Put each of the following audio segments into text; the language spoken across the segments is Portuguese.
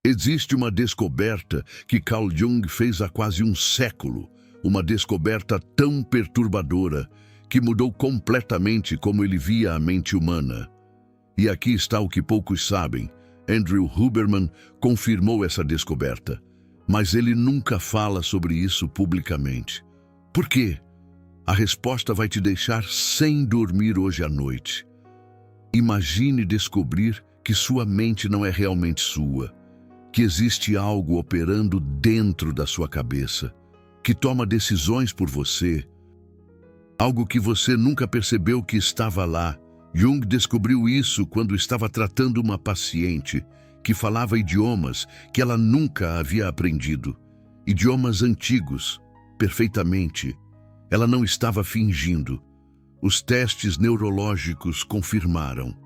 Existe uma descoberta que Carl Jung fez há quase um século, uma descoberta tão perturbadora que mudou completamente como ele via a mente humana. E aqui está o que poucos sabem. Andrew Huberman confirmou essa descoberta, mas ele nunca fala sobre isso publicamente. Por quê? A resposta vai te deixar sem dormir hoje à noite. Imagine descobrir que sua mente não é realmente sua, que existe algo operando dentro da sua cabeça, que toma decisões por você, algo que você nunca percebeu que estava lá. Jung descobriu isso quando estava tratando uma paciente que falava idiomas que ela nunca havia aprendido, idiomas antigos, perfeitamente. Ela não estava fingindo. Os testes neurológicos confirmaram.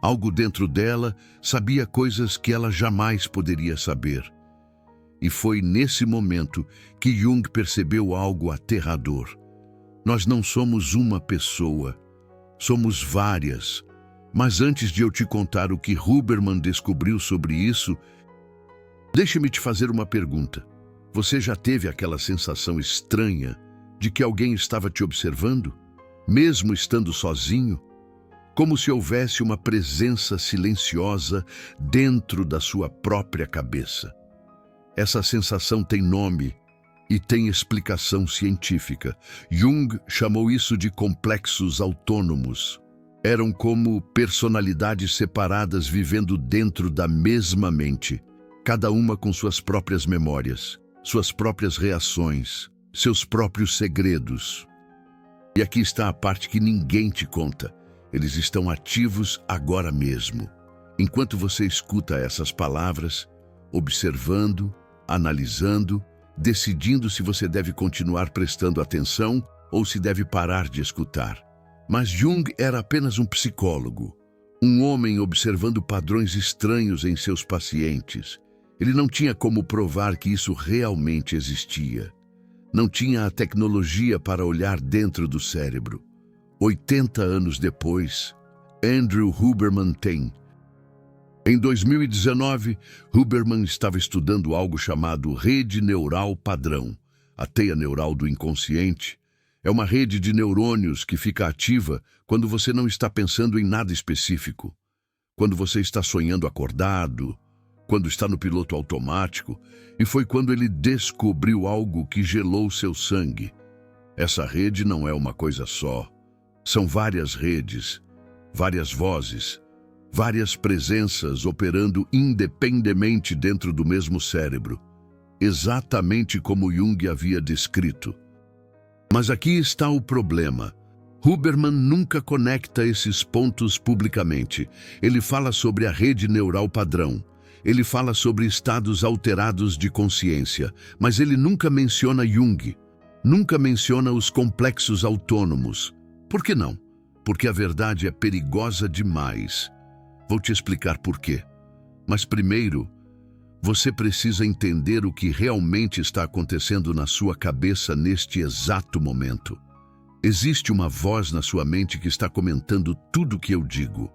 Algo dentro dela sabia coisas que ela jamais poderia saber. E foi nesse momento que Jung percebeu algo aterrador. Nós não somos uma pessoa, somos várias. Mas antes de eu te contar o que Huberman descobriu sobre isso, deixe-me te fazer uma pergunta. Você já teve aquela sensação estranha de que alguém estava te observando, mesmo estando sozinho? Como se houvesse uma presença silenciosa dentro da sua própria cabeça. Essa sensação tem nome e tem explicação científica. Jung chamou isso de complexos autônomos. Eram como personalidades separadas vivendo dentro da mesma mente, cada uma com suas próprias memórias, suas próprias reações, seus próprios segredos. E aqui está a parte que ninguém te conta. Eles estão ativos agora mesmo. Enquanto você escuta essas palavras, observando, analisando, decidindo se você deve continuar prestando atenção ou se deve parar de escutar. Mas Jung era apenas um psicólogo, um homem observando padrões estranhos em seus pacientes. Ele não tinha como provar que isso realmente existia. Não tinha a tecnologia para olhar dentro do cérebro. 80 anos depois, Andrew Huberman tem. Em 2019, Huberman estava estudando algo chamado rede neural padrão. A teia neural do inconsciente é uma rede de neurônios que fica ativa quando você não está pensando em nada específico. Quando você está sonhando acordado, quando está no piloto automático, e foi quando ele descobriu algo que gelou seu sangue. Essa rede não é uma coisa só. São várias redes, várias vozes, várias presenças operando independentemente dentro do mesmo cérebro, exatamente como Jung havia descrito. Mas aqui está o problema. Huberman nunca conecta esses pontos publicamente. Ele fala sobre a rede neural padrão. Ele fala sobre estados alterados de consciência, mas ele nunca menciona Jung. Nunca menciona os complexos autônomos. Por que não? Porque a verdade é perigosa demais. Vou te explicar por quê. Mas primeiro, você precisa entender o que realmente está acontecendo na sua cabeça neste exato momento. Existe uma voz na sua mente que está comentando tudo o que eu digo.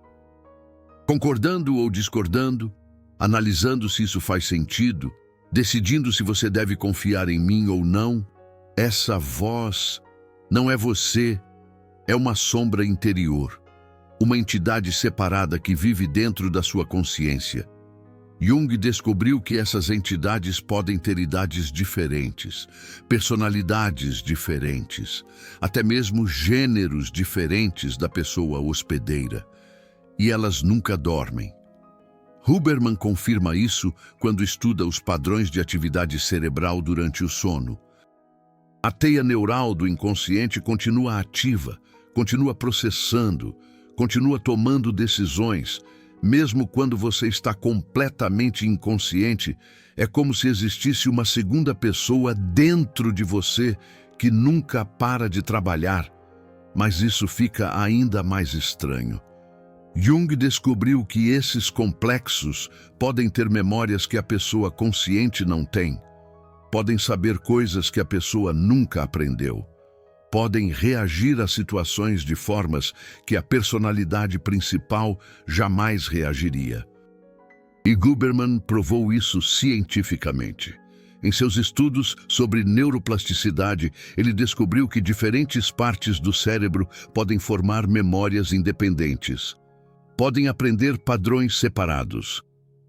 Concordando ou discordando, analisando se isso faz sentido, decidindo se você deve confiar em mim ou não. Essa voz não é você, é uma sombra interior, uma entidade separada que vive dentro da sua consciência. Jung descobriu que essas entidades podem ter idades diferentes, personalidades diferentes, até mesmo gêneros diferentes da pessoa hospedeira. E elas nunca dormem. Huberman confirma isso quando estuda os padrões de atividade cerebral durante o sono. A teia neural do inconsciente continua ativa, continua processando, continua tomando decisões. Mesmo quando você está completamente inconsciente, é como se existisse uma segunda pessoa dentro de você que nunca para de trabalhar. Mas isso fica ainda mais estranho. Jung descobriu que esses complexos podem ter memórias que a pessoa consciente não tem. Podem saber coisas que a pessoa nunca aprendeu. Podem reagir a situações de formas que a personalidade principal jamais reagiria. E Huberman provou isso cientificamente. Em seus estudos sobre neuroplasticidade, ele descobriu que diferentes partes do cérebro podem formar memórias independentes, podem aprender padrões separados,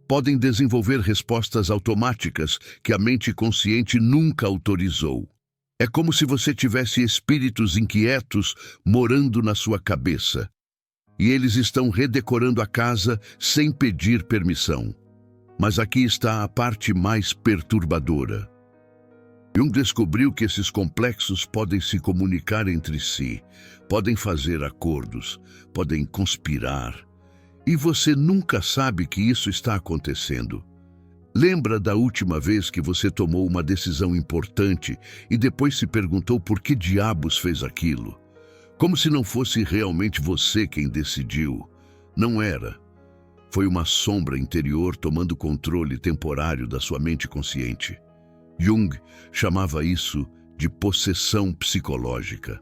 podem desenvolver respostas automáticas que a mente consciente nunca autorizou. É como se você tivesse espíritos inquietos morando na sua cabeça. E eles estão redecorando a casa sem pedir permissão. Mas aqui está a parte mais perturbadora. Jung descobriu que esses complexos podem se comunicar entre si, podem fazer acordos, podem conspirar. E você nunca sabe que isso está acontecendo. Lembra da última vez que você tomou uma decisão importante e depois se perguntou por que diabos fez aquilo? Como se não fosse realmente você quem decidiu. Não era. Foi uma sombra interior tomando controle temporário da sua mente consciente. Jung chamava isso de possessão psicológica.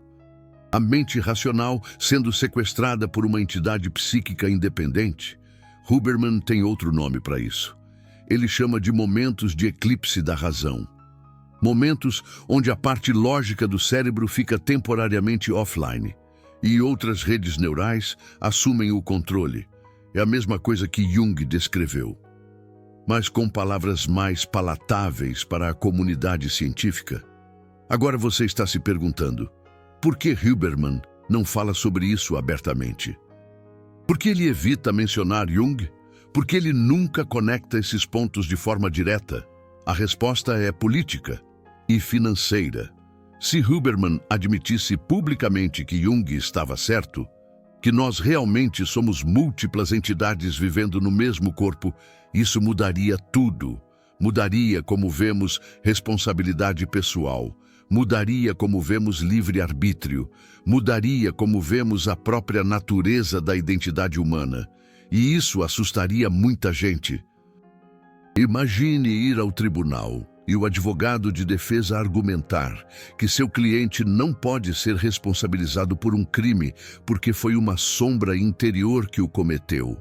A mente racional sendo sequestrada por uma entidade psíquica independente. Huberman tem outro nome para isso. Ele chama de momentos de eclipse da razão. Momentos onde a parte lógica do cérebro fica temporariamente offline e outras redes neurais assumem o controle. É a mesma coisa que Jung descreveu, mas com palavras mais palatáveis para a comunidade científica. Agora você está se perguntando, por que Huberman não fala sobre isso abertamente? Por que ele evita mencionar Jung? Por que ele nunca conecta esses pontos de forma direta? A resposta é política e financeira. Se Huberman admitisse publicamente que Jung estava certo, que nós realmente somos múltiplas entidades vivendo no mesmo corpo, isso mudaria tudo. Mudaria como vemos responsabilidade pessoal, mudaria como vemos livre-arbítrio, mudaria como vemos a própria natureza da identidade humana. E isso assustaria muita gente. Imagine ir ao tribunal e o advogado de defesa argumentar que seu cliente não pode ser responsabilizado por um crime porque foi uma sombra interior que o cometeu,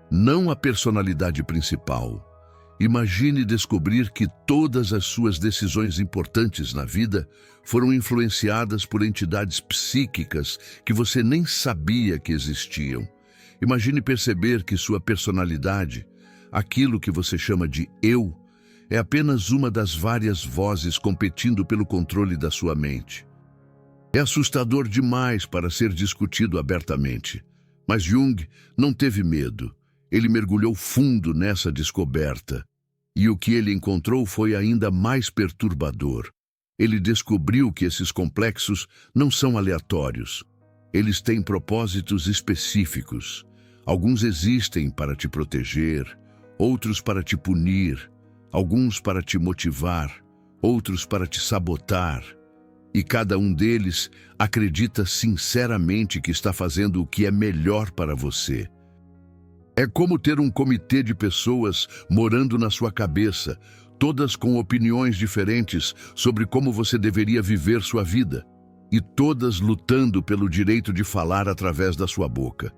não a personalidade principal. Imagine descobrir que todas as suas decisões importantes na vida foram influenciadas por entidades psíquicas que você nem sabia que existiam. Imagine perceber que sua personalidade, aquilo que você chama de eu, é apenas uma das várias vozes competindo pelo controle da sua mente. É assustador demais para ser discutido abertamente. Mas Jung não teve medo. Ele mergulhou fundo nessa descoberta. E o que ele encontrou foi ainda mais perturbador. Ele descobriu que esses complexos não são aleatórios. Eles têm propósitos específicos. Alguns existem para te proteger, outros para te punir, alguns para te motivar, outros para te sabotar. E cada um deles acredita sinceramente que está fazendo o que é melhor para você. É como ter um comitê de pessoas morando na sua cabeça, todas com opiniões diferentes sobre como você deveria viver sua vida, e todas lutando pelo direito de falar através da sua boca.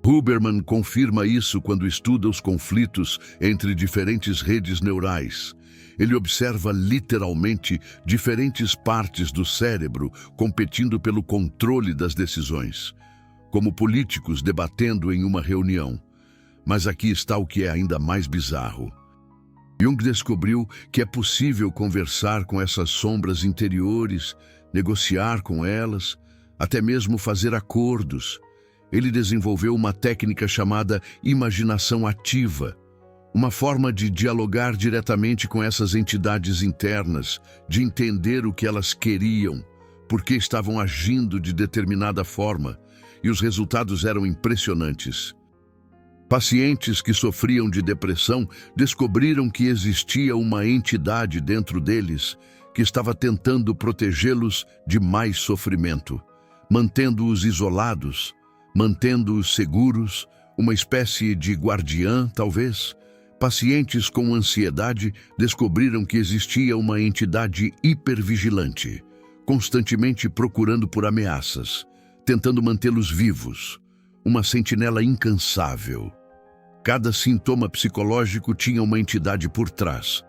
Huberman confirma isso quando estuda os conflitos entre diferentes redes neurais. Ele observa literalmente diferentes partes do cérebro competindo pelo controle das decisões, como políticos debatendo em uma reunião. Mas aqui está o que é ainda mais bizarro. Jung descobriu que é possível conversar com essas sombras interiores, negociar com elas, até mesmo fazer acordos. Ele desenvolveu uma técnica chamada imaginação ativa, uma forma de dialogar diretamente com essas entidades internas, de entender o que elas queriam, por que estavam agindo de determinada forma, e os resultados eram impressionantes. Pacientes que sofriam de depressão descobriram que existia uma entidade dentro deles que estava tentando protegê-los de mais sofrimento, mantendo-os isolados, mantendo-os seguros, uma espécie de guardiã, talvez. Pacientes com ansiedade descobriram que existia uma entidade hipervigilante, constantemente procurando por ameaças, tentando mantê-los vivos, uma sentinela incansável. Cada sintoma psicológico tinha uma entidade por trás.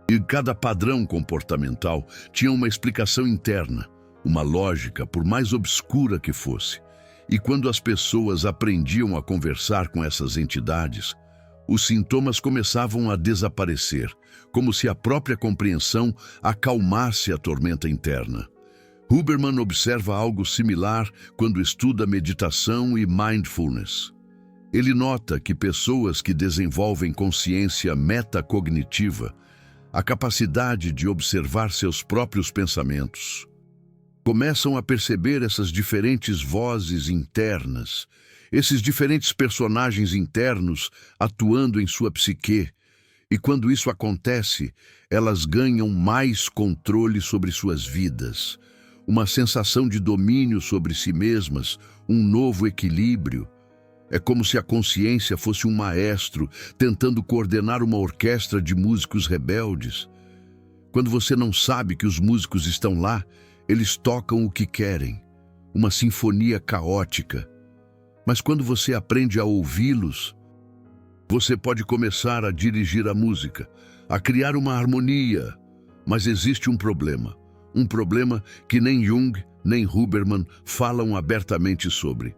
E cada padrão comportamental tinha uma explicação interna, uma lógica, por mais obscura que fosse. E quando as pessoas aprendiam a conversar com essas entidades, os sintomas começavam a desaparecer, como se a própria compreensão acalmasse a tormenta interna. Huberman observa algo similar quando estuda meditação e mindfulness. Ele nota que pessoas que desenvolvem consciência metacognitiva, a capacidade de observar seus próprios pensamentos, começam a perceber essas diferentes vozes internas, esses diferentes personagens internos atuando em sua psique, e quando isso acontece, elas ganham mais controle sobre suas vidas, uma sensação de domínio sobre si mesmas, um novo equilíbrio. É como se a consciência fosse um maestro tentando coordenar uma orquestra de músicos rebeldes. Quando você não sabe que os músicos estão lá, eles tocam o que querem, uma sinfonia caótica. Mas quando você aprende a ouvi-los, você pode começar a dirigir a música, a criar uma harmonia. Mas existe um problema que nem Jung nem Huberman falam abertamente sobre.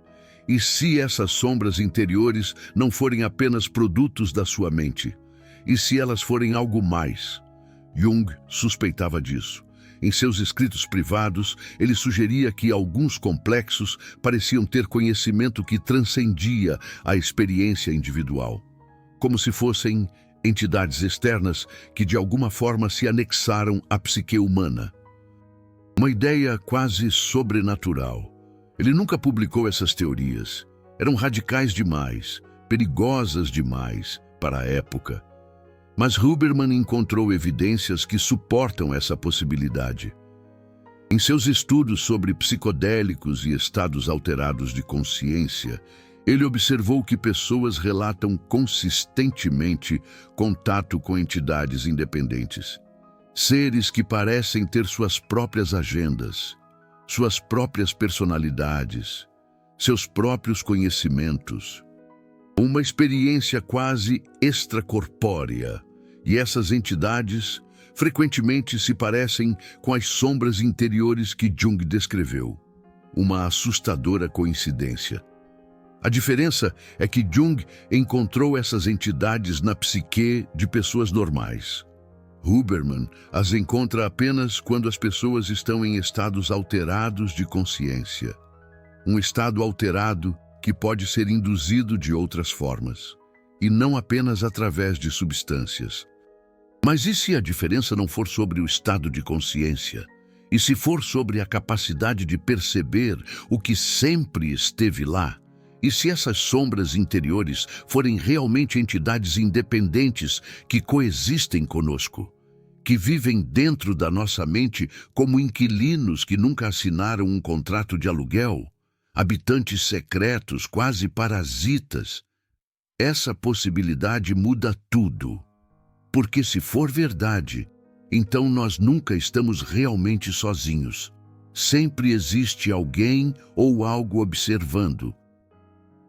E se essas sombras interiores não forem apenas produtos da sua mente? E se elas forem algo mais? Jung suspeitava disso. Em seus escritos privados, ele sugeria que alguns complexos pareciam ter conhecimento que transcendia a experiência individual, como se fossem entidades externas que de alguma forma se anexaram à psique humana. Uma ideia quase sobrenatural. Ele nunca publicou essas teorias. Eram radicais demais, perigosas demais para a época. Mas Huberman encontrou evidências que suportam essa possibilidade. Em seus estudos sobre psicodélicos e estados alterados de consciência, ele observou que pessoas relatam consistentemente contato com entidades independentes. Seres que parecem ter suas próprias agendas, suas próprias personalidades, seus próprios conhecimentos. Uma experiência quase extracorpórea. E essas entidades frequentemente se parecem com as sombras interiores que Jung descreveu. Uma assustadora coincidência. A diferença é que Jung encontrou essas entidades na psique de pessoas normais. Huberman as encontra apenas quando as pessoas estão em estados alterados de consciência. Um estado alterado que pode ser induzido de outras formas, e não apenas através de substâncias. Mas e se a diferença não for sobre o estado de consciência? E se for sobre a capacidade de perceber o que sempre esteve lá? E se essas sombras interiores forem realmente entidades independentes que coexistem conosco, que vivem dentro da nossa mente como inquilinos que nunca assinaram um contrato de aluguel, habitantes secretos, quase parasitas? Essa possibilidade muda tudo. Porque se for verdade, então nós nunca estamos realmente sozinhos. Sempre existe alguém ou algo observando,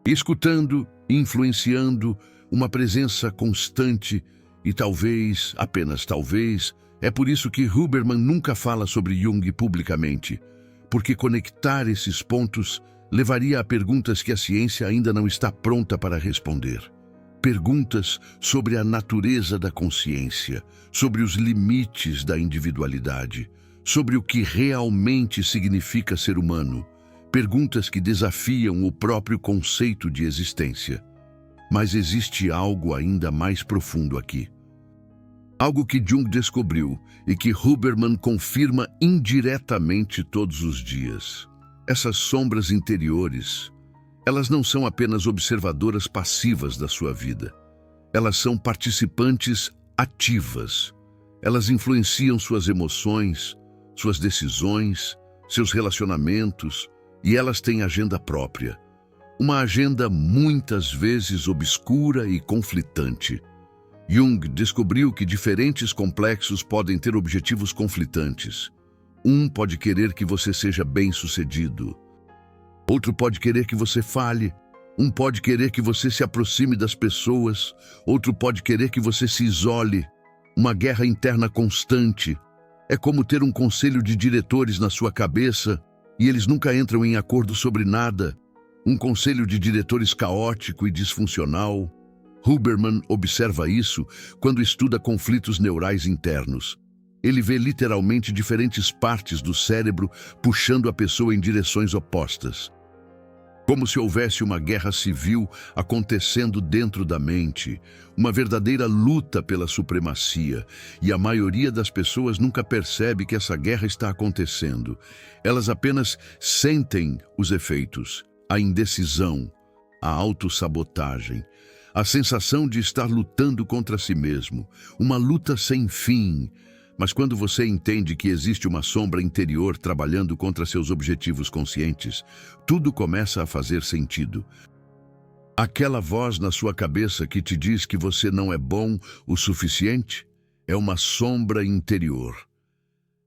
escutando, influenciando, uma presença constante e talvez, apenas talvez, é por isso que Huberman nunca fala sobre Jung publicamente, porque conectar esses pontos levaria a perguntas que a ciência ainda não está pronta para responder. Perguntas sobre a natureza da consciência, sobre os limites da individualidade, sobre o que realmente significa ser humano. Perguntas que desafiam o próprio conceito de existência. Mas existe algo ainda mais profundo aqui. Algo que Jung descobriu e que Huberman confirma indiretamente todos os dias. Essas sombras interiores, elas não são apenas observadoras passivas da sua vida. Elas são participantes ativas. Elas influenciam suas emoções, suas decisões, seus relacionamentos, e elas têm agenda própria. Uma agenda muitas vezes obscura e conflitante. Jung descobriu que diferentes complexos podem ter objetivos conflitantes. Um pode querer que você seja bem-sucedido. Outro pode querer que você falhe. Um pode querer que você se aproxime das pessoas, outro pode querer que você se isole. Uma guerra interna constante. É como ter um conselho de diretores na sua cabeça e eles nunca entram em acordo sobre nada. Um conselho de diretores caótico e disfuncional. Huberman observa isso quando estuda conflitos neurais internos. Ele vê literalmente diferentes partes do cérebro puxando a pessoa em direções opostas. Como se houvesse uma guerra civil acontecendo dentro da mente, uma verdadeira luta pela supremacia, e a maioria das pessoas nunca percebe que essa guerra está acontecendo. Elas apenas sentem os efeitos, a indecisão, a autossabotagem, a sensação de estar lutando contra si mesmo, uma luta sem fim. Mas quando você entende que existe uma sombra interior trabalhando contra seus objetivos conscientes, tudo começa a fazer sentido. Aquela voz na sua cabeça que te diz que você não é bom o suficiente é uma sombra interior.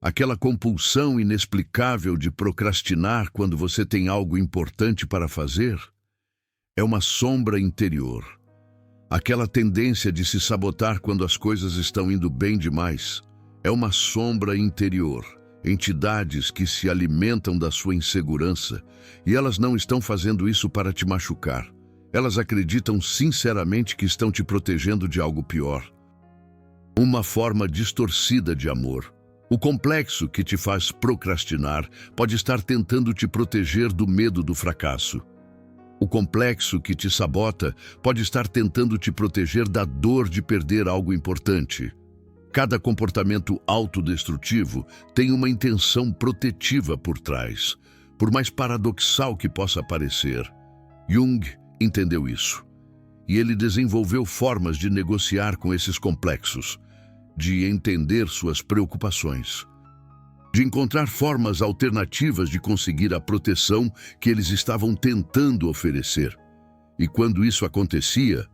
Aquela compulsão inexplicável de procrastinar quando você tem algo importante para fazer é uma sombra interior. Aquela tendência de se sabotar quando as coisas estão indo bem demais é uma sombra interior, entidades que se alimentam da sua insegurança, e elas não estão fazendo isso para te machucar. Elas acreditam sinceramente que estão te protegendo de algo pior. Uma forma distorcida de amor. O complexo que te faz procrastinar pode estar tentando te proteger do medo do fracasso. O complexo que te sabota pode estar tentando te proteger da dor de perder algo importante. Cada comportamento autodestrutivo tem uma intenção protetiva por trás, por mais paradoxal que possa parecer. Jung entendeu isso, e ele desenvolveu formas de negociar com esses complexos, de entender suas preocupações, de encontrar formas alternativas de conseguir a proteção que eles estavam tentando oferecer. E quando isso acontecia,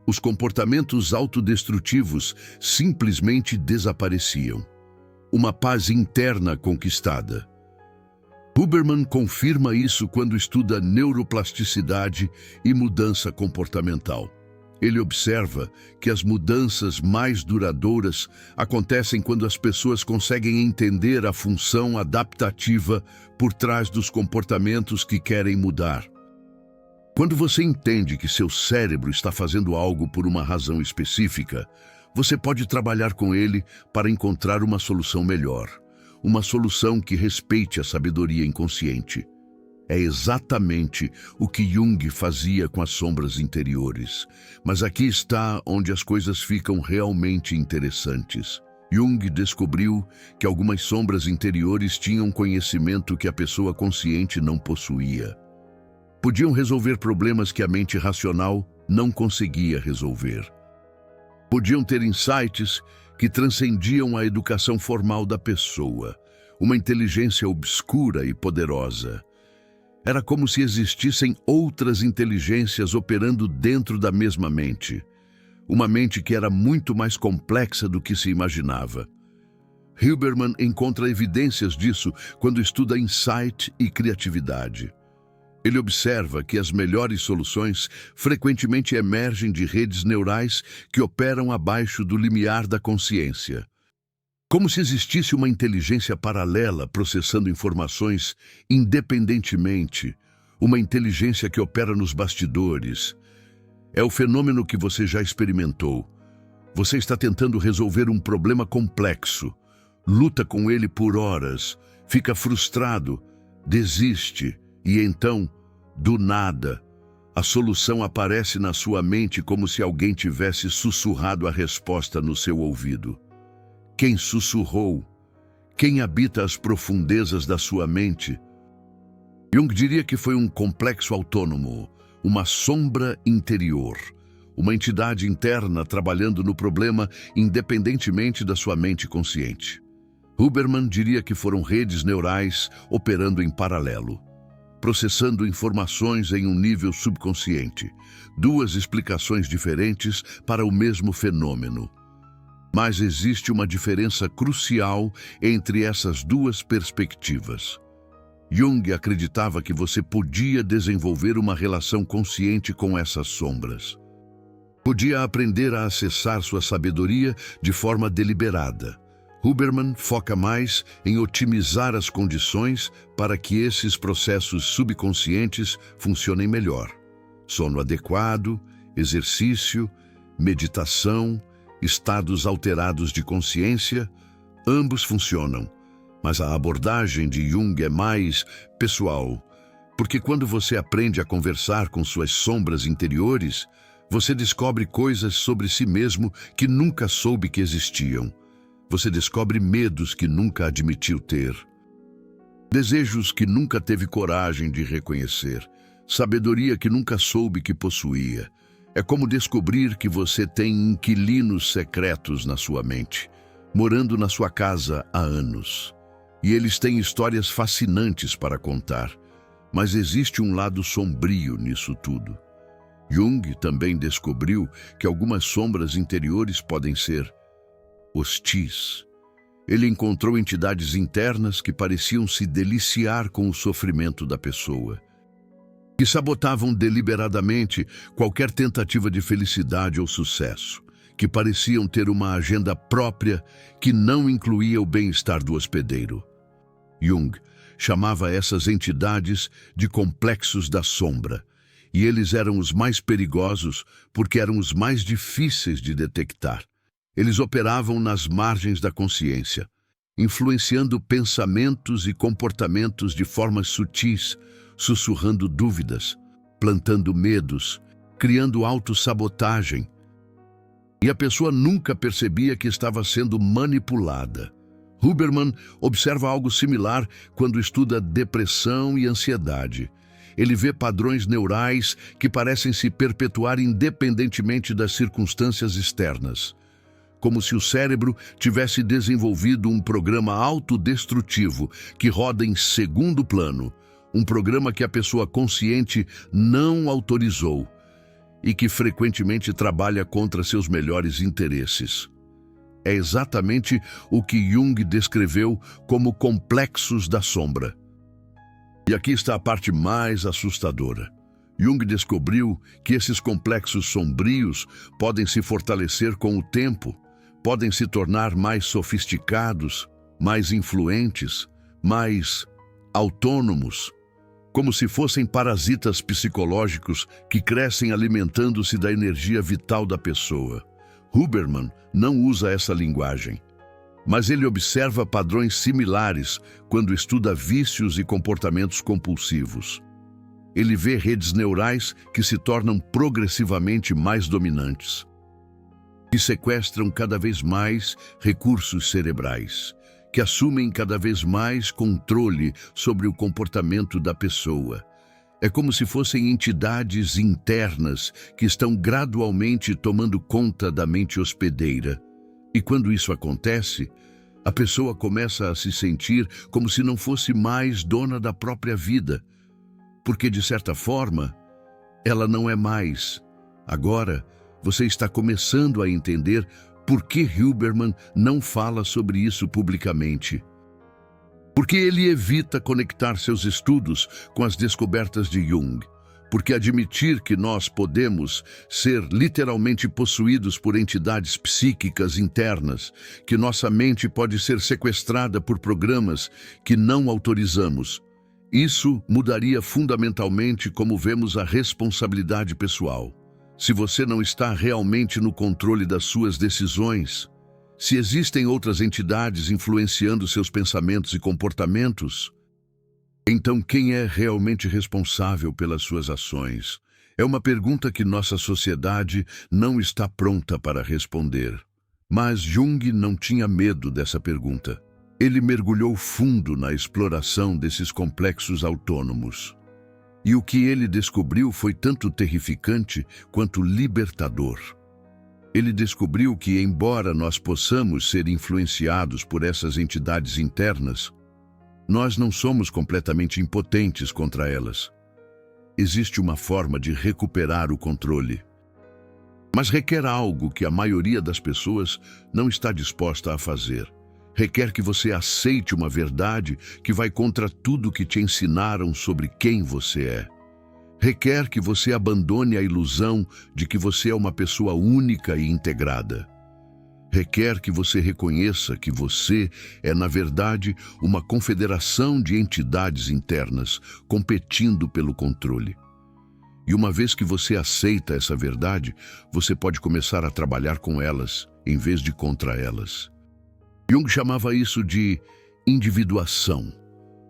os comportamentos autodestrutivos simplesmente desapareciam. Uma paz interna conquistada. Huberman confirma isso quando estuda neuroplasticidade e mudança comportamental. Ele observa que as mudanças mais duradouras acontecem quando as pessoas conseguem entender a função adaptativa por trás dos comportamentos que querem mudar. Quando você entende que seu cérebro está fazendo algo por uma razão específica, você pode trabalhar com ele para encontrar uma solução melhor, uma solução que respeite a sabedoria inconsciente. É exatamente o que Jung fazia com as sombras interiores. Mas aqui está onde as coisas ficam realmente interessantes. Jung descobriu que algumas sombras interiores tinham conhecimento que a pessoa consciente não possuía. Podiam resolver problemas que a mente racional não conseguia resolver. Podiam ter insights que transcendiam a educação formal da pessoa, uma inteligência obscura e poderosa. Era como se existissem outras inteligências operando dentro da mesma mente. Uma mente que era muito mais complexa do que se imaginava. Huberman encontra evidências disso quando estuda insight e criatividade. Ele observa que as melhores soluções frequentemente emergem de redes neurais que operam abaixo do limiar da consciência. Como se existisse uma inteligência paralela processando informações independentemente, uma inteligência que opera nos bastidores. É o fenômeno que você já experimentou. Você está tentando resolver um problema complexo, luta com ele por horas, fica frustrado, desiste. E então, do nada, a solução aparece na sua mente como se alguém tivesse sussurrado a resposta no seu ouvido. Quem sussurrou? Quem habita as profundezas da sua mente? Jung diria que foi um complexo autônomo, uma sombra interior, uma entidade interna trabalhando no problema independentemente da sua mente consciente. Huberman diria que foram redes neurais operando em paralelo, processando informações em um nível subconsciente, duas explicações diferentes para o mesmo fenômeno. Mas existe uma diferença crucial entre essas duas perspectivas. Jung acreditava que você podia desenvolver uma relação consciente com essas sombras. Podia aprender a acessar sua sabedoria de forma deliberada. Huberman foca mais em otimizar as condições para que esses processos subconscientes funcionem melhor. Sono adequado, exercício, meditação, estados alterados de consciência, ambos funcionam. Mas a abordagem de Jung é mais pessoal, porque quando você aprende a conversar com suas sombras interiores, você descobre coisas sobre si mesmo que nunca soube que existiam. Você descobre medos que nunca admitiu ter, desejos que nunca teve coragem de reconhecer, sabedoria que nunca soube que possuía. É como descobrir que você tem inquilinos secretos na sua mente, morando na sua casa há anos. E eles têm histórias fascinantes para contar, mas existe um lado sombrio nisso tudo. Jung também descobriu que algumas sombras interiores podem ser hostis. Ele encontrou entidades internas que pareciam se deliciar com o sofrimento da pessoa, que sabotavam deliberadamente qualquer tentativa de felicidade ou sucesso, que pareciam ter uma agenda própria que não incluía o bem-estar do hospedeiro. Jung chamava essas entidades de complexos da sombra, e eles eram os mais perigosos porque eram os mais difíceis de detectar. Eles operavam nas margens da consciência, influenciando pensamentos e comportamentos de formas sutis, sussurrando dúvidas, plantando medos, criando autossabotagem. E a pessoa nunca percebia que estava sendo manipulada. Huberman observa algo similar quando estuda depressão e ansiedade. Ele vê padrões neurais que parecem se perpetuar independentemente das circunstâncias externas, como se o cérebro tivesse desenvolvido um programa autodestrutivo que roda em segundo plano, um programa que a pessoa consciente não autorizou e que frequentemente trabalha contra seus melhores interesses. É exatamente o que Jung descreveu como complexos da sombra. E aqui está a parte mais assustadora. Jung descobriu que esses complexos sombrios podem se fortalecer com o tempo, podem se tornar mais sofisticados, mais influentes, mais autônomos, como se fossem parasitas psicológicos que crescem alimentando-se da energia vital da pessoa. Huberman não usa essa linguagem, mas ele observa padrões similares quando estuda vícios e comportamentos compulsivos. Ele vê redes neurais que se tornam progressivamente mais dominantes, que sequestram cada vez mais recursos cerebrais, que assumem cada vez mais controle sobre o comportamento da pessoa. É como se fossem entidades internas que estão gradualmente tomando conta da mente hospedeira. E quando isso acontece, a pessoa começa a se sentir como se não fosse mais dona da própria vida, porque, de certa forma, ela não é mais. Agora, você está começando a entender por que Huberman não fala sobre isso publicamente. Porque ele evita conectar seus estudos com as descobertas de Jung. Porque admitir que nós podemos ser literalmente possuídos por entidades psíquicas internas, que nossa mente pode ser sequestrada por programas que não autorizamos, isso mudaria fundamentalmente como vemos a responsabilidade pessoal. Se você não está realmente no controle das suas decisões, se existem outras entidades influenciando seus pensamentos e comportamentos, então quem é realmente responsável pelas suas ações? É uma pergunta que nossa sociedade não está pronta para responder. Mas Jung não tinha medo dessa pergunta. Ele mergulhou fundo na exploração desses complexos autônomos. E o que ele descobriu foi tanto terrificante quanto libertador. Ele descobriu que, embora nós possamos ser influenciados por essas entidades internas, nós não somos completamente impotentes contra elas. Existe uma forma de recuperar o controle, mas requer algo que a maioria das pessoas não está disposta a fazer. Requer que você aceite uma verdade que vai contra tudo que te ensinaram sobre quem você é. Requer que você abandone a ilusão de que você é uma pessoa única e integrada. Requer que você reconheça que você é, na verdade, uma confederação de entidades internas competindo pelo controle. E uma vez que você aceita essa verdade, você pode começar a trabalhar com elas, em vez de contra elas. Jung chamava isso de individuação,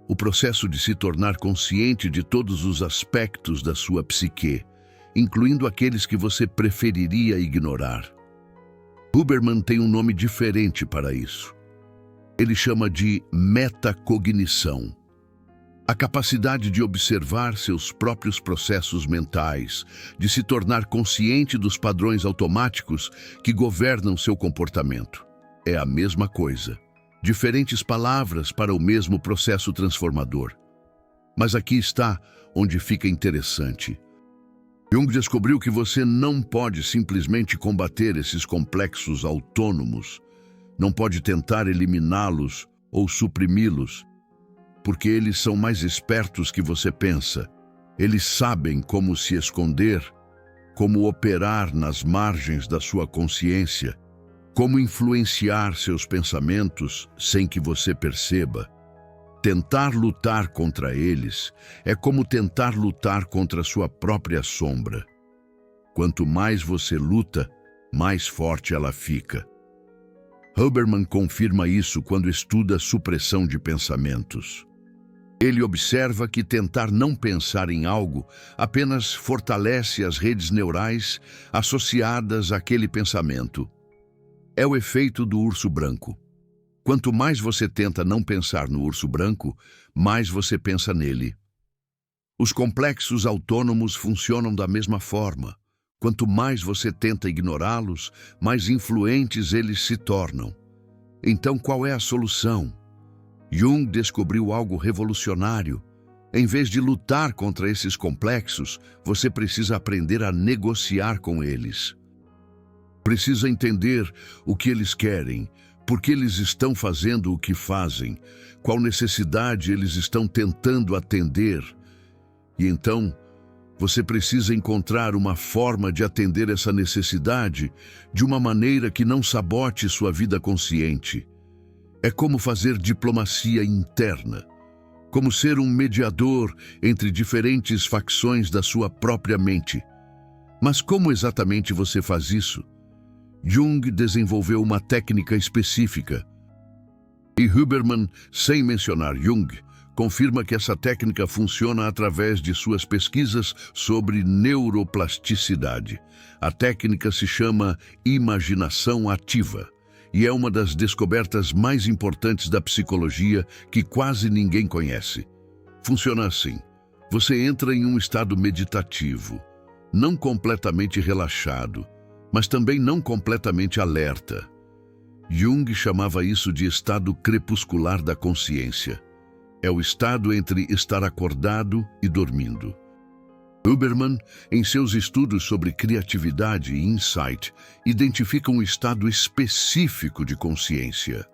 o processo de se tornar consciente de todos os aspectos da sua psique, incluindo aqueles que você preferiria ignorar. Huberman tem um nome diferente para isso. Ele chama de metacognição. A capacidade de observar seus próprios processos mentais, de se tornar consciente dos padrões automáticos que governam seu comportamento. É a mesma coisa, diferentes palavras para o mesmo processo transformador. Mas aqui está onde fica interessante. Jung descobriu que você não pode simplesmente combater esses complexos autônomos, não pode tentar eliminá-los ou suprimi-los, porque eles são mais espertos que você pensa. Eles sabem como se esconder, como operar nas margens da sua consciência, como influenciar seus pensamentos sem que você perceba. Tentar lutar contra eles é como tentar lutar contra sua própria sombra. Quanto mais você luta, mais forte ela fica. Huberman confirma isso quando estuda supressão de pensamentos. Ele observa que tentar não pensar em algo apenas fortalece as redes neurais associadas àquele pensamento. É o efeito do urso branco. Quanto mais você tenta não pensar no urso branco, mais você pensa nele. Os complexos autônomos funcionam da mesma forma. Quanto mais você tenta ignorá-los, mais influentes eles se tornam. Então, qual é a solução? Jung descobriu algo revolucionário. Em vez de lutar contra esses complexos, você precisa aprender a negociar com eles. Precisa entender o que eles querem, por que eles estão fazendo o que fazem, qual necessidade eles estão tentando atender. E então, você precisa encontrar uma forma de atender essa necessidade de uma maneira que não sabote sua vida consciente. É como fazer diplomacia interna, como ser um mediador entre diferentes facções da sua própria mente. Mas como exatamente você faz isso? Jung desenvolveu uma técnica específica. E Huberman, sem mencionar Jung, confirma que essa técnica funciona através de suas pesquisas sobre neuroplasticidade. A técnica se chama imaginação ativa e é uma das descobertas mais importantes da psicologia que quase ninguém conhece. Funciona assim: você entra em um estado meditativo, não completamente relaxado, mas também não completamente alerta. Jung chamava isso de estado crepuscular da consciência. É o estado entre estar acordado e dormindo. Huberman, em seus estudos sobre criatividade e insight, identifica um estado específico de consciência,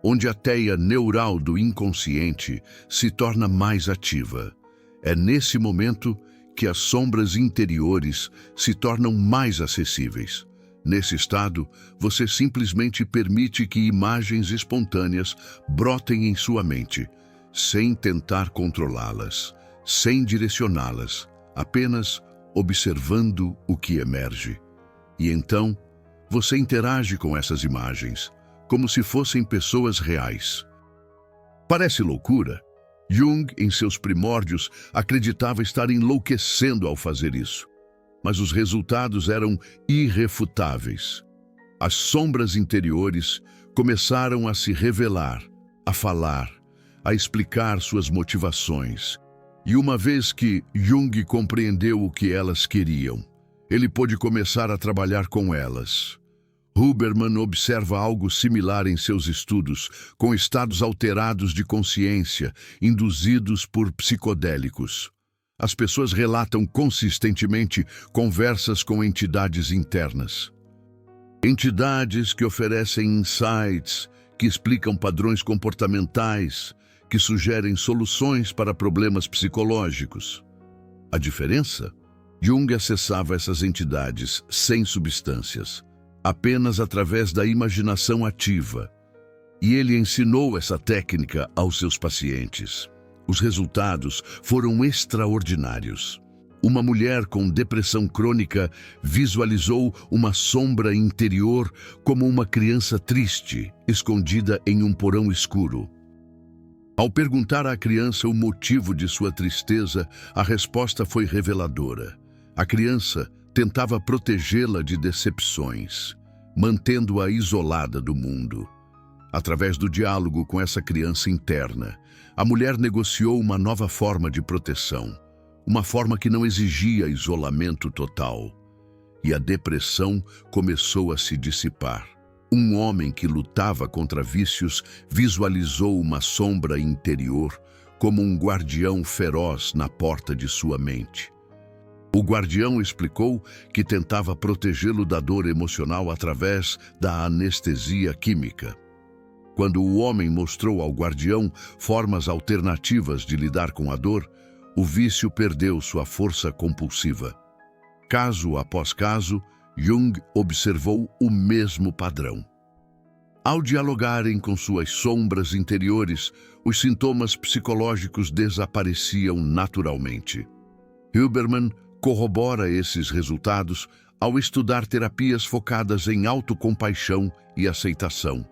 onde a teia neural do inconsciente se torna mais ativa. É nesse momento que as sombras interiores se tornam mais acessíveis. Nesse estado, você simplesmente permite que imagens espontâneas brotem em sua mente, sem tentar controlá-las, sem direcioná-las, apenas observando o que emerge. E então, você interage com essas imagens, como se fossem pessoas reais. Parece loucura. Jung, em seus primórdios, acreditava estar enlouquecendo ao fazer isso. Mas os resultados eram irrefutáveis. As sombras interiores começaram a se revelar, a falar, a explicar suas motivações. E uma vez que Jung compreendeu o que elas queriam, ele pôde começar a trabalhar com elas. Huberman observa algo similar em seus estudos, com estados alterados de consciência, induzidos por psicodélicos. As pessoas relatam consistentemente conversas com entidades internas. Entidades que oferecem insights, que explicam padrões comportamentais, que sugerem soluções para problemas psicológicos. A diferença? Jung acessava essas entidades sem substâncias, apenas através da imaginação ativa. E ele ensinou essa técnica aos seus pacientes. Os resultados foram extraordinários. Uma mulher com depressão crônica visualizou uma sombra interior como uma criança triste, escondida em um porão escuro. Ao perguntar à criança o motivo de sua tristeza, a resposta foi reveladora. A criança tentava protegê-la de decepções, mantendo-a isolada do mundo. Através do diálogo com essa criança interna, a mulher negociou uma nova forma de proteção, uma forma que não exigia isolamento total. E a depressão começou a se dissipar. Um homem que lutava contra vícios visualizou uma sombra interior como um guardião feroz na porta de sua mente. O guardião explicou que tentava protegê-lo da dor emocional através da anestesia química. Quando o homem mostrou ao guardião formas alternativas de lidar com a dor, o vício perdeu sua força compulsiva. Caso após caso, Jung observou o mesmo padrão. Ao dialogarem com suas sombras interiores, os sintomas psicológicos desapareciam naturalmente. Huberman corrobora esses resultados ao estudar terapias focadas em autocompaixão e aceitação.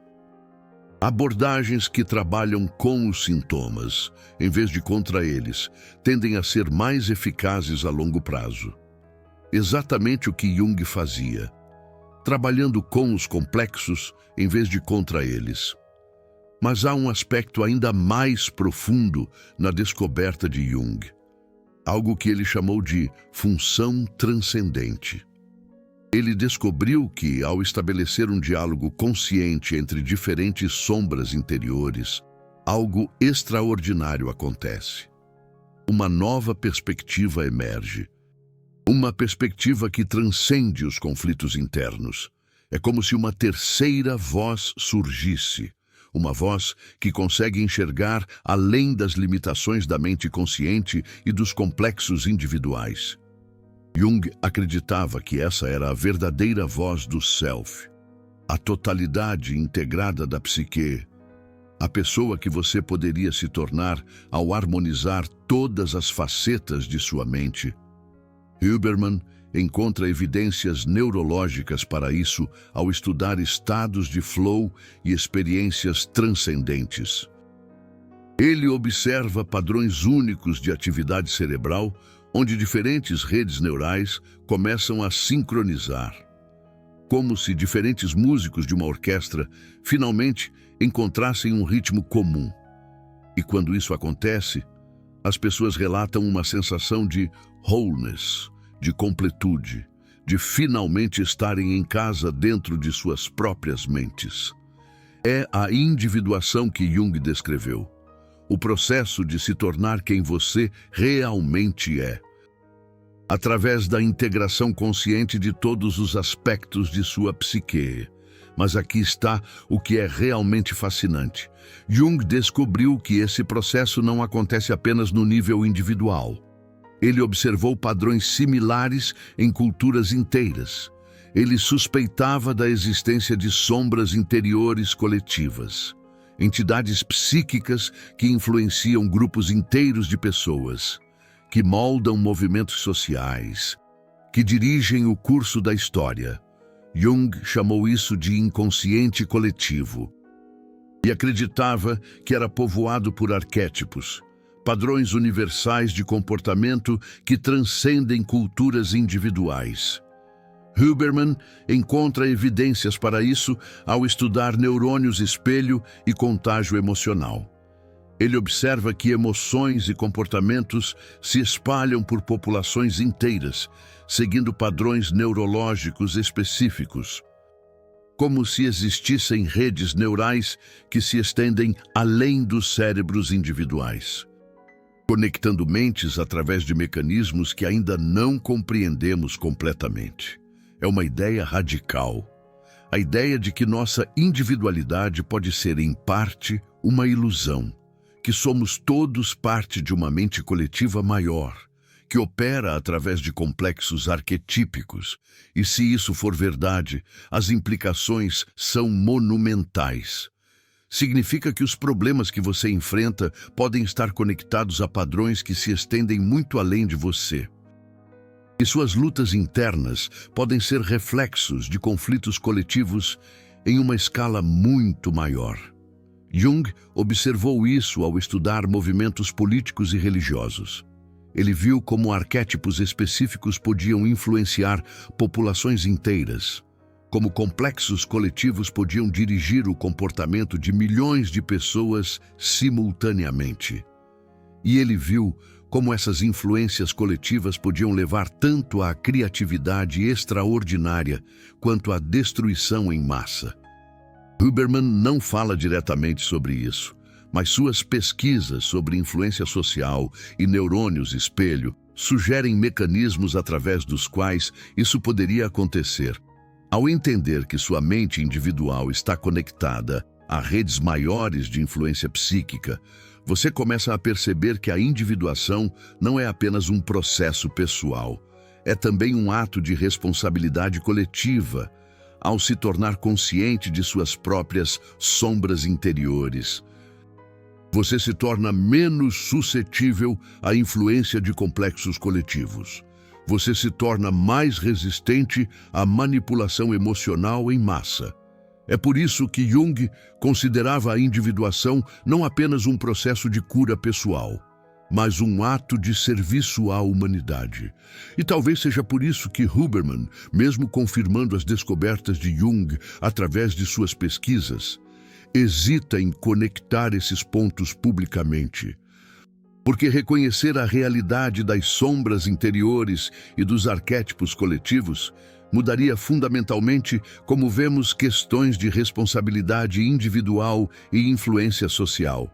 Abordagens que trabalham com os sintomas, em vez de contra eles, tendem a ser mais eficazes a longo prazo. Exatamente o que Jung fazia, trabalhando com os complexos em vez de contra eles. Mas há um aspecto ainda mais profundo na descoberta de Jung, algo que ele chamou de função transcendente. Ele descobriu que, ao estabelecer um diálogo consciente entre diferentes sombras interiores, algo extraordinário acontece. Uma nova perspectiva emerge. Uma perspectiva que transcende os conflitos internos. É como se uma terceira voz surgisse. Uma voz que consegue enxergar além das limitações da mente consciente e dos complexos individuais. Jung acreditava que essa era a verdadeira voz do self, a totalidade integrada da psique, a pessoa que você poderia se tornar ao harmonizar todas as facetas de sua mente. Huberman encontra evidências neurológicas para isso ao estudar estados de flow e experiências transcendentes. Ele observa padrões únicos de atividade cerebral, onde diferentes redes neurais começam a sincronizar, como se diferentes músicos de uma orquestra finalmente encontrassem um ritmo comum. E quando isso acontece, as pessoas relatam uma sensação de wholeness, de completude, de finalmente estarem em casa dentro de suas próprias mentes. É a individuação que Jung descreveu, o processo de se tornar quem você realmente é, através da integração consciente de todos os aspectos de sua psique. Mas aqui está o que é realmente fascinante. Jung descobriu que esse processo não acontece apenas no nível individual. Ele observou padrões similares em culturas inteiras. Ele suspeitava da existência de sombras interiores coletivas, entidades psíquicas que influenciam grupos inteiros de pessoas, que moldam movimentos sociais, que dirigem o curso da história. Jung chamou isso de inconsciente coletivo e acreditava que era povoado por arquétipos, padrões universais de comportamento que transcendem culturas individuais. Huberman encontra evidências para isso ao estudar neurônios espelho e contágio emocional. Ele observa que emoções e comportamentos se espalham por populações inteiras, seguindo padrões neurológicos específicos, como se existissem redes neurais que se estendem além dos cérebros individuais, conectando mentes através de mecanismos que ainda não compreendemos completamente. É uma ideia radical. a ideia de que nossa individualidade pode ser, em parte, uma ilusão, que somos todos parte de uma mente coletiva maior, que opera através de complexos arquetípicos, e se isso for verdade, as implicações são monumentais. Significa que os problemas que você enfrenta podem estar conectados a padrões que se estendem muito além de você. E suas lutas internas podem ser reflexos de conflitos coletivos em uma escala muito maior. Jung observou isso ao estudar movimentos políticos e religiosos. Ele viu como arquétipos específicos podiam influenciar populações inteiras, como complexos coletivos podiam dirigir o comportamento de milhões de pessoas simultaneamente. E ele viu como essas influências coletivas podiam levar tanto à criatividade extraordinária quanto à destruição em massa. Huberman não fala diretamente sobre isso, mas suas pesquisas sobre influência social e neurônios espelho sugerem mecanismos através dos quais isso poderia acontecer. Ao entender que sua mente individual está conectada a redes maiores de influência psíquica, você começa a perceber que a individuação não é apenas um processo pessoal, é também um ato de responsabilidade coletiva, ao se tornar consciente de suas próprias sombras interiores. Você se torna menos suscetível à influência de complexos coletivos. Você se torna mais resistente à manipulação emocional em massa. É por isso que Jung considerava a individuação não apenas um processo de cura pessoal, mas um ato de serviço à humanidade. E talvez seja por isso que Huberman, mesmo confirmando as descobertas de Jung através de suas pesquisas, hesita em conectar esses pontos publicamente. Porque reconhecer a realidade das sombras interiores e dos arquétipos coletivos mudaria fundamentalmente como vemos questões de responsabilidade individual e influência social.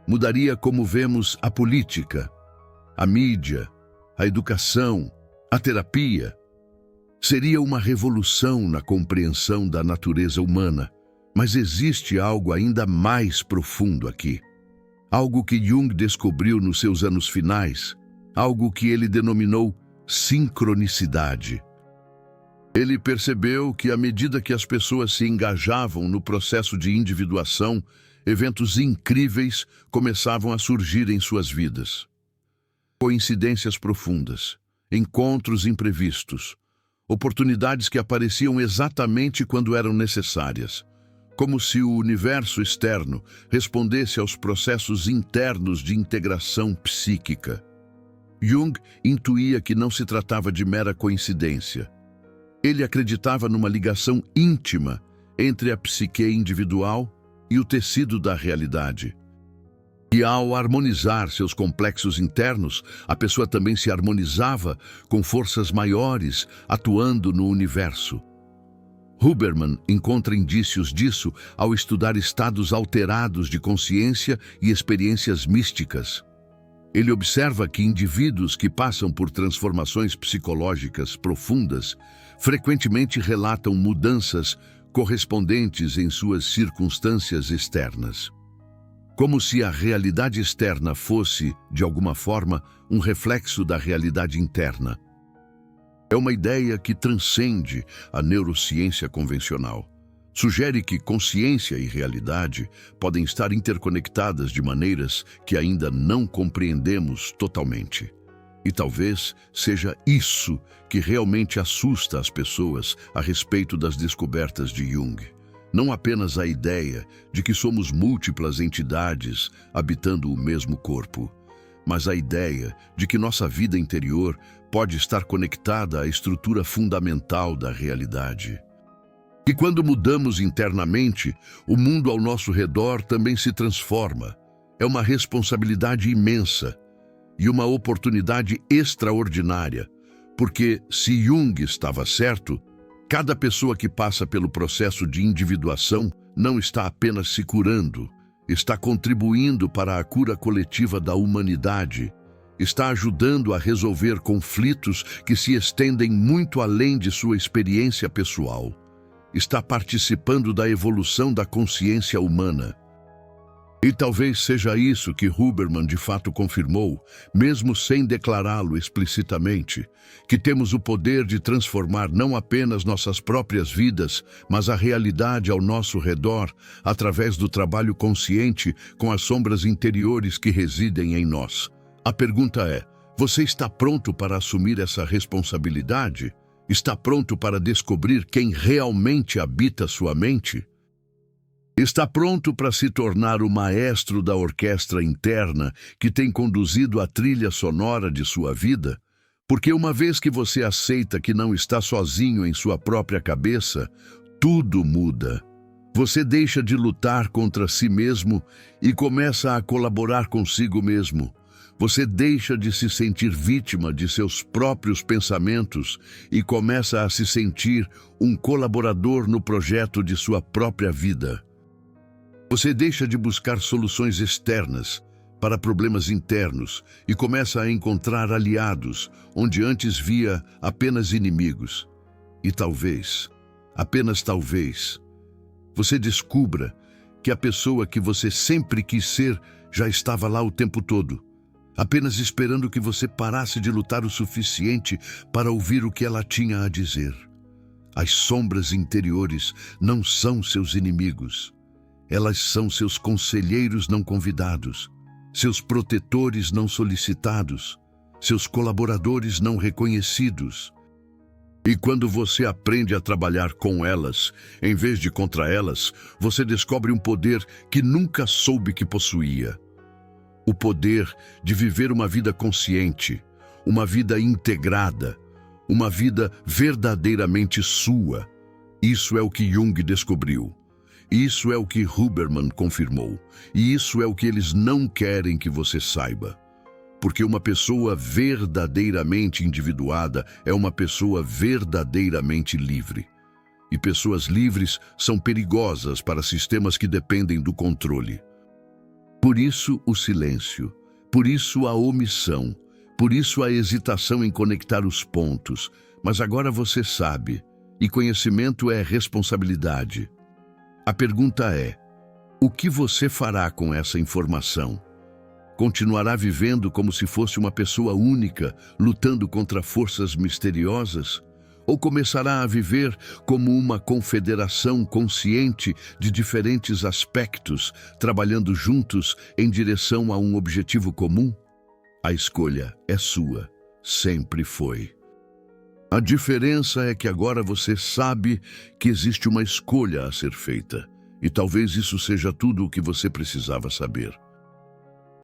Mudaria como vemos a política, a mídia, a educação, a terapia. Seria uma revolução na compreensão da natureza humana, mas existe algo ainda mais profundo aqui. Algo que Jung descobriu nos seus anos finais, algo que ele denominou sincronicidade. Ele percebeu que à medida que as pessoas se engajavam no processo de individuação, eventos incríveis começavam a surgir em suas vidas. Coincidências profundas, encontros imprevistos, oportunidades que apareciam exatamente quando eram necessárias, como se o universo externo respondesse aos processos internos de integração psíquica. Jung intuía que não se tratava de mera coincidência. Ele acreditava numa ligação íntima entre a psique individual e o tecido da realidade. E ao harmonizar seus complexos internos, a pessoa também se harmonizava com forças maiores atuando no universo. Huberman encontra indícios disso ao estudar estados alterados de consciência e experiências místicas. Ele observa que indivíduos que passam por transformações psicológicas profundas frequentemente relatam mudanças correspondentes em suas circunstâncias externas. Como se a realidade externa fosse, de alguma forma, um reflexo da realidade interna. É uma ideia que transcende a neurociência convencional. Sugere que consciência e realidade podem estar interconectadas de maneiras que ainda não compreendemos totalmente. E talvez seja isso que realmente assusta as pessoas a respeito das descobertas de Jung. Não apenas a ideia de que somos múltiplas entidades habitando o mesmo corpo, mas a ideia de que nossa vida interior pode estar conectada à estrutura fundamental da realidade. E quando mudamos internamente, o mundo ao nosso redor também se transforma. É uma responsabilidade imensa e uma oportunidade extraordinária, porque se Jung estava certo, cada pessoa que passa pelo processo de individuação não está apenas se curando, está contribuindo para a cura coletiva da humanidade, está ajudando a resolver conflitos que se estendem muito além de sua experiência pessoal. está participando da evolução da consciência humana. E talvez seja isso que Huberman de fato confirmou, mesmo sem declará-lo explicitamente, que temos o poder de transformar não apenas nossas próprias vidas, mas a realidade ao nosso redor, através do trabalho consciente com as sombras interiores que residem em nós. A pergunta é: você está pronto para assumir essa responsabilidade? Está pronto para descobrir quem realmente habita sua mente? Está pronto para se tornar o maestro da orquestra interna que tem conduzido a trilha sonora de sua vida? Porque uma vez que você aceita que não está sozinho em sua própria cabeça, tudo muda. Você deixa de lutar contra si mesmo e começa a colaborar consigo mesmo. Você deixa de se sentir vítima de seus próprios pensamentos e começa a se sentir um colaborador no projeto de sua própria vida. Você deixa de buscar soluções externas para problemas internos e começa a encontrar aliados onde antes via apenas inimigos. E talvez, apenas talvez, você descubra que a pessoa que você sempre quis ser já estava lá o tempo todo, apenas esperando que você parasse de lutar o suficiente para ouvir o que ela tinha a dizer. As sombras interiores não são seus inimigos. Elas são seus conselheiros não convidados, seus protetores não solicitados, seus colaboradores não reconhecidos. E quando você aprende a trabalhar com elas, em vez de contra elas, você descobre um poder que nunca soube que possuía. O poder de viver uma vida consciente, uma vida integrada, uma vida verdadeiramente sua. Isso é o que Jung descobriu. Isso é o que Huberman confirmou. E isso é o que eles não querem que você saiba. Porque uma pessoa verdadeiramente individuada é uma pessoa verdadeiramente livre. E pessoas livres são perigosas para sistemas que dependem do controle. Por isso o silêncio, por isso a omissão, por isso a hesitação em conectar os pontos. Mas agora você sabe, e conhecimento é responsabilidade. A pergunta é: o que você fará com essa informação? Continuará vivendo como se fosse uma pessoa única, lutando contra forças misteriosas? Ou começará a viver como uma confederação consciente de diferentes aspectos, trabalhando juntos em direção a um objetivo comum? A escolha é sua, sempre foi. A diferença é que agora você sabe que existe uma escolha a ser feita, e talvez isso seja tudo o que você precisava saber.